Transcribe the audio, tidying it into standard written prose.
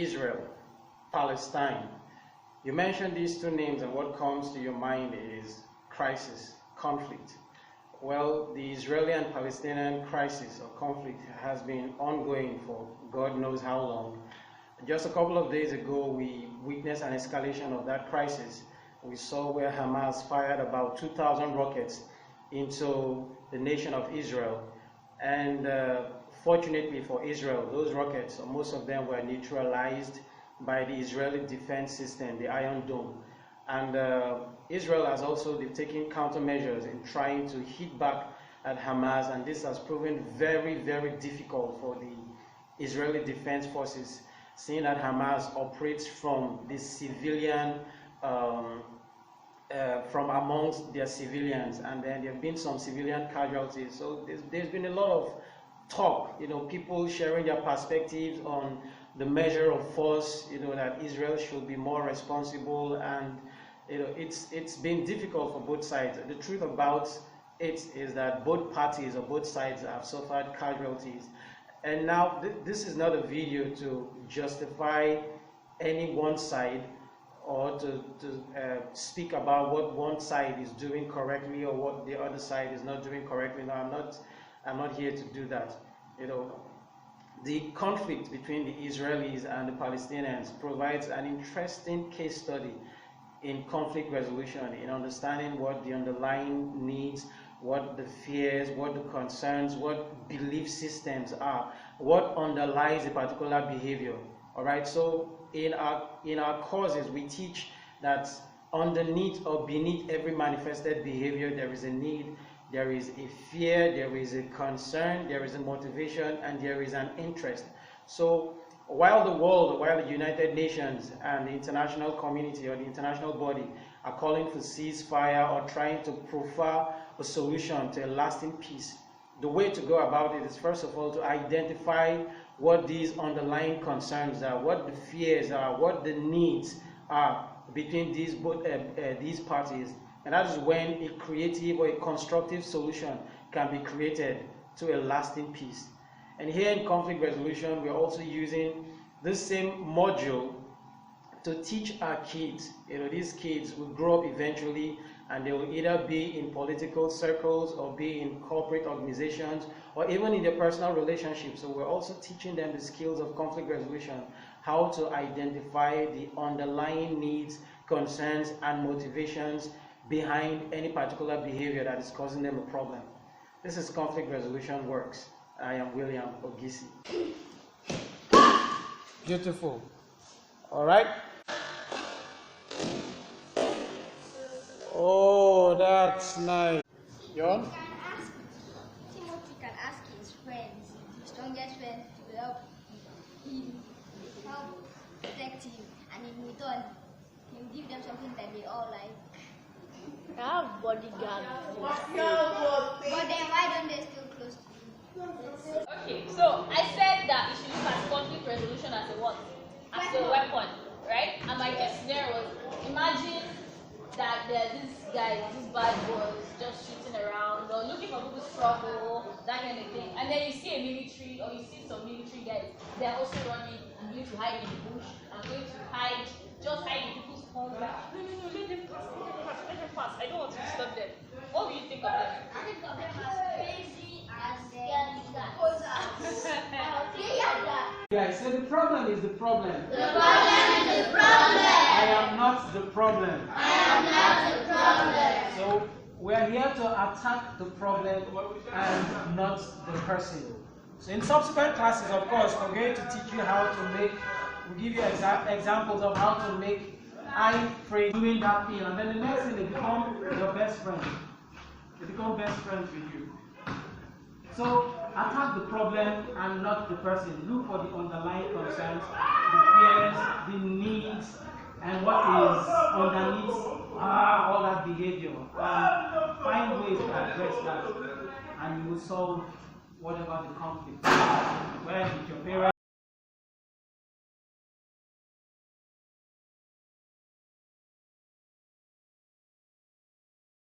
Israel, Palestine. You mentioned these two names and what comes to your mind is crisis, conflict. Well, the Israeli and Palestinian crisis or conflict has been ongoing for God knows how long. Just a couple of days ago, we witnessed an escalation of that crisis. We saw where Hamas fired about 2,000 rockets into the nation of Israel. And fortunately for Israel, those rockets, most of them were neutralized by the Israeli defense system, the Iron Dome. And Israel has also taken countermeasures in trying to hit back at Hamas, and this has proven very, very difficult for the Israeli defense forces, seeing that Hamas operates from the civilian, from amongst their civilians, and then there have been some civilian casualties. So there's been a lot of talk, people sharing their perspectives on the measure of force, that Israel should be more responsible, and it's been difficult for both sides. The truth about it is that both parties or both sides have suffered casualties. And now this is not a video to justify any one side or to speak about what one side is doing correctly or what the other side is not doing correctly. No, I'm not here to do that. The conflict between the Israelis and the Palestinians provides an interesting case study in conflict resolution, in understanding what the underlying needs, what the fears, what the concerns, what belief systems are, what underlies a particular behavior. All right, so in our courses, we teach that underneath or beneath every manifested behavior, there is a need, there is a fear, there is a concern, there is a motivation, and there is an interest. So while the world, while the United Nations and the international community or the international body are calling for ceasefire or trying to proffer a solution to a lasting peace, the way to go about it is, first of all, to identify what these underlying concerns are, what the fears are, what the needs are between these parties. And that is when a creative or a constructive solution can be created to a lasting peace. And here in conflict resolution, we're also using this same module to teach our kids. These kids will grow up eventually, and they will either be in political circles or be in corporate organizations or even in their personal relationships. So we're also teaching them the skills of conflict resolution, how to identify the underlying needs, concerns, and motivations behind any particular behavior that is causing them a problem. This is Conflict Resolution Works. I am William Ogisi. Beautiful. All right. Oh, that's nice. Yon? Timothy can ask his friends, his strongest friends, to help him, protect him, and in return, he will give them something that they all like. I have bodyguard. But then why don't they still close to you? Okay, so I said that you should look at conflict resolution as a what? As a weapon, right? And my case scenario was, imagine that there are these guys, these bad boys, just shooting around or looking for people to struggle, that kind of thing. And then you see a military, or you see some military guys, they're also running and going to hide in the bush. I'm going to hide, just hide in people's homes. No, let them pass, let them pass. I don't want to disturb them. What do you think of them? I think of them as crazy and scared. Guys, so the problem is the problem. The problem is the problem. I am not the problem. I am not the problem. So we're here to attack the problem and not the person. So in subsequent classes, of course, we're going to teach you how to make, we'll give you examples of how to make I phrase doing that thing, and then the next thing, they become your best friend. They become best friends with you. So attack the problem and not the person. Look for the underlying concerns, the fears, the needs, and what is underneath all that behavior. And find ways to address that, and you will solve whatever the conflict is. Whether it's your parents,